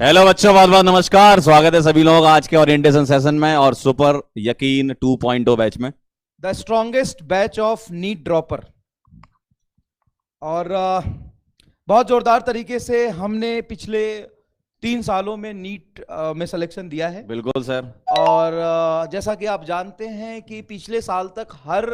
Hello बच्चों, बहुत बहुत नमस्कार। स्वागत है सभी लोगों का आज के ओरिएंटेशन सेशन में और सुपर यकीन 2.0 बैच में। The strongest batch of NEET dropper. और बहुत जोरदार तरीके से हमने पिछले 3 सालों में नीट में सिलेक्शन दिया है। बिल्कुल सर। और जैसा कि आप जानते हैं कि पिछले साल तक हर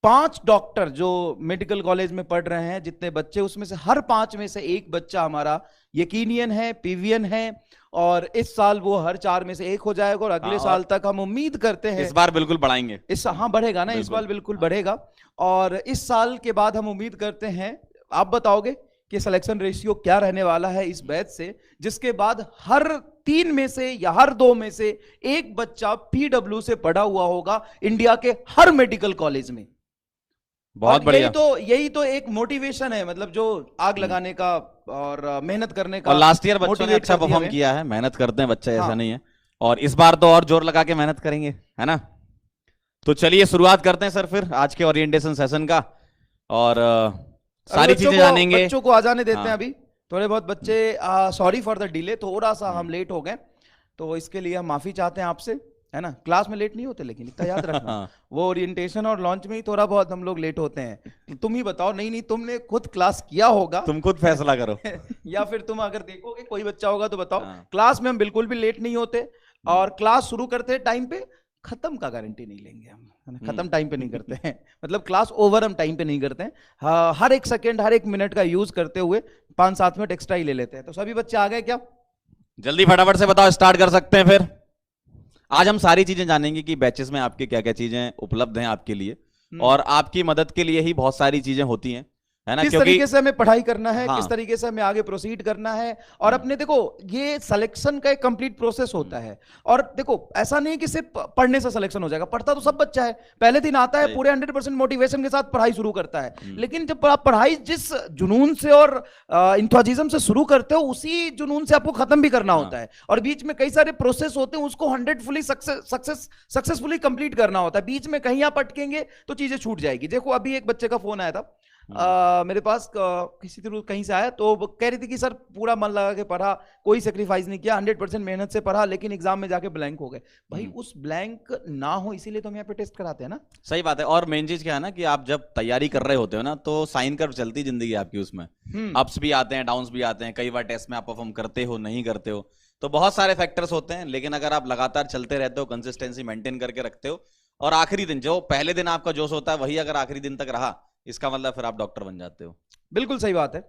5 डॉक्टर जो मेडिकल कॉलेज में पढ़ रहे हैं, जितने बच्चे, उसमें से हर 5 में से एक बच्चा हमारा यकीनियन है, पीवीएन है। और इस साल वो हर 4 में से एक हो जाएगा और अगले साल तक हम उम्मीद करते हैं इस बार बिल्कुल बढ़ाएंगे। हाँ, बढ़ेगा ना, इस बार बिल्कुल बढ़ेगा। और इस साल के बाद हम उम्मीद करते हैं, आप बताओगे कि सिलेक्शन रेशियो क्या रहने वाला है इस बैच से, जिसके बाद हर 3 में से या हर 2 में से एक बच्चा पीडब्ल्यू से पढ़ा हुआ होगा इंडिया के हर मेडिकल कॉलेज में। बहुत बढ़िया। यही तो एक मोटिवेशन है, मतलब जो आग लगाने का और मेहनत करने का। और लास्ट ईयर बच्चों ने अच्छा परफॉर्म किया है, मेहनत करते हैं बच्चे, ऐसा नहीं है। और इस बार तो और जोर लगा के मेहनत करेंगे, है ना। तो चलिए शुरुआत करते हैं सर फिर आज के ओरिएंटेशन सेशन का। और सारी चीजें जानेंगे। बच्चों को आ जाने देते हैं। अभी थोड़े बहुत बच्चे, सॉरी फॉर द डिले, थोड़ा सा हम लेट हो गए, तो इसके लिए हम माफी चाहते हैं आपसे, है ना। क्लास में लेट नहीं होते, लेकिन इतना याद रखना वो ओरिएंटेशन और लॉन्च में ही थोड़ा बहुत हम लोग लेट होते हैं। तुम ही बताओ, नहीं तुमने खुद क्लास किया होगा, तुम खुद फैसला करो या फिर तुम अगर देखोगे कोई बच्चा होगा तो बताओ। क्लास में हम बिल्कुल भी लेट नहीं होते और क्लास शुरू करते हैं टाइम पे, खत्म का गारंटी नहीं लेंगे हम, खत्म टाइम पे नहीं करते हैं। मतलब क्लास ओवर हम टाइम पे नहीं करते हैं। हर एक सेकेंड, हर एक मिनट का यूज करते हुए 5-7 मिनट एक्स्ट्रा ही ले लेते हैं। तो सभी बच्चे आ गए क्या? जल्दी फटाफट से बताओ, स्टार्ट कर सकते हैं फिर। आज हम सारी चीजें जानेंगे कि बैचेस में आपके क्या क्या चीजें उपलब्ध हैं आपके लिए, और आपकी मदद के लिए ही बहुत सारी चीजें होती हैं, है ना। किस तरीके से हमें पढ़ाई करना है, हाँ। किस तरीके से हमें आगे प्रोसीड करना है। और अपने देखो, ये सिलेक्शन का एक कंप्लीट प्रोसेस होता है। और देखो, ऐसा नहीं कि सिर्फ पढ़ने से सिलेक्शन हो जाएगा। पढ़ता तो सब बच्चा है, पहले दिन आता है पूरे 100% मोटिवेशन के साथ पढ़ाई शुरू करता है। लेकिन जब आप पढ़ाई जिस जुनून से और इंथुजिज्म से शुरू करते हो, उसी जुनून से आपको खत्म भी करना होता है। और बीच में कई सारे प्रोसेस होते हैं, उसको 100% सक्सेसफुली कंप्लीट करना होता है। बीच में कहीं आप अटकेंगे तो चीजें छूट जाएगी। देखो, अभी एक बच्चे का फोन आया था मेरे पास, किसी थ्रू कहीं से आया, तो वो कह रही थी कि सर पूरा मन लगा के पढ़ा, कोई सेक्रीफाइस नहीं किया, 100% मेहनत से पढ़ा, लेकिन एग्जाम में जाके ब्लैंक हो गए। भाई उस ब्लैंक ना हो, इसीलिए तो हम यहाँ पे टेस्ट कराते हैं ना। सही बात है। और मेन चीज क्या है ना कि आप जब तैयारी कर रहे होते हो ना, तो साइन कर्व चलती जिंदगी आपकी, उसमें अप्स भी आते हैं, डाउन्स भी आते हैं। कई बार टेस्ट में आप परफॉर्म करते हो, नहीं करते हो, तो बहुत सारे फैक्टर्स होते हैं। लेकिन अगर आप लगातार चलते रहते हो, कंसिस्टेंसी मेंटेन करके रखते हो, और आखिरी दिन, जो पहले दिन आपका जोश होता है, वही अगर आखिरी दिन तक रहा, इसका मतलब फिर आप डॉक्टर बन जाते हो। बिल्कुल सही बात है।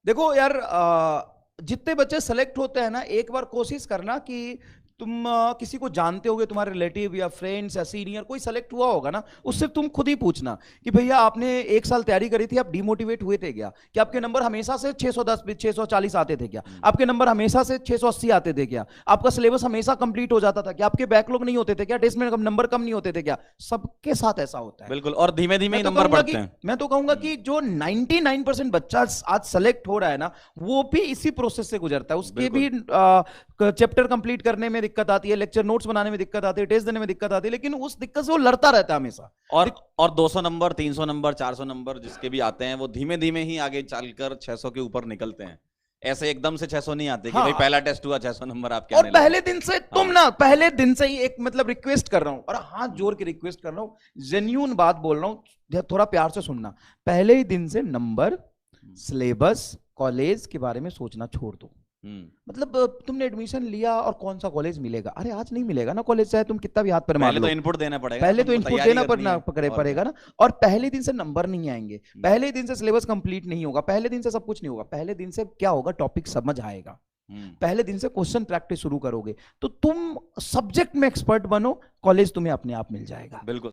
देखो यार, जितने बच्चे सेलेक्ट होते हैं ना, एक बार कोशिश करना कि तुम किसी को जानते होगे, तुम्हारे रिलेटिव या फ्रेंड्स या सीनियर कोई सेलेक्ट हुआ होगा ना, उससे तुम खुद ही पूछना कि भैया आपने 1 साल तैयारी करी थी, आप डिमोटिवेट हुए थे क्या? कि आपके नंबर हमेशा से 610 640 आते थे क्या? आपके नंबर हमेशा से 680 आते थे क्या? आपका सिलेबस हमेशा कंप्लीट हो जाता था क्या? आपके बैकलॉग नहीं होते थे क्या? टेस्ट में नंबर कम नहीं होते थे क्या? सबके साथ ऐसा होता है। बिल्कुल। और धीमे धीमे नंबर बढ़ते हैं। मैं तो कहूंगा कि जो 99% बच्चा आज सेलेक्ट हो रहा है ना, वो भी इसी प्रोसेस से गुजरता है। उसके भी चैप्टर कंप्लीट करने में दिक्कत आती है, लेक्चर नोट्स बनाने में दिक्कत आती है, टेस्ट देने में दिक्कत आती है, लेकिन उस दिक्कत से वो लड़ता रहता है हमेशा। और 200 नंबर, 300 नंबर, 400 नंबर जिसके भी आते हैं, वो धीमे धीमे ही आगे चलकर 600 के ऊपर निकलते हैं। ऐसे एकदम से 600 नहीं आते कि भाई पहला टेस्ट हुआ 600 नंबर आपके। और पहले दिन से तुम ना, पहले दिन से ही एक मतलब रिक्वेस्ट कर रहा हूं, और हाथ जोड़ के रिक्वेस्ट कर रहा हूं, जेन्युइन बात बोल रहा हूं, थोड़ा प्यार से सुनना। पहले ही दिन से नंबर, सिलेबस, कॉलेज के बारे में सोचना छोड़ दो। मतलब तुमने एडमिशन लिया और कौन सा कॉलेज मिलेगा? अरे आज नहीं मिलेगा ना कॉलेज, चाहे तुम कितना भी हाथ पर मार लो। पहले तो इनपुट देना पड़ेगा, पहले तो इनपुट देना पड़ेगा ना। और पहले दिन से नंबर नहीं आएंगे, पहले दिन से सिलेबस कंप्लीट नहीं होगा, पहले दिन से सब कुछ नहीं होगा। पहले दिन से क्या होगा? टॉपिक समझ आएगा। पहले दिन से क्वेश्चन प्रैक्टिस शुरू करोगे तो तुम सब्जेक्ट में एक्सपर्ट बनो, कॉलेज तुम्हें अपने आप मिल जाएगा। बिल्कुल।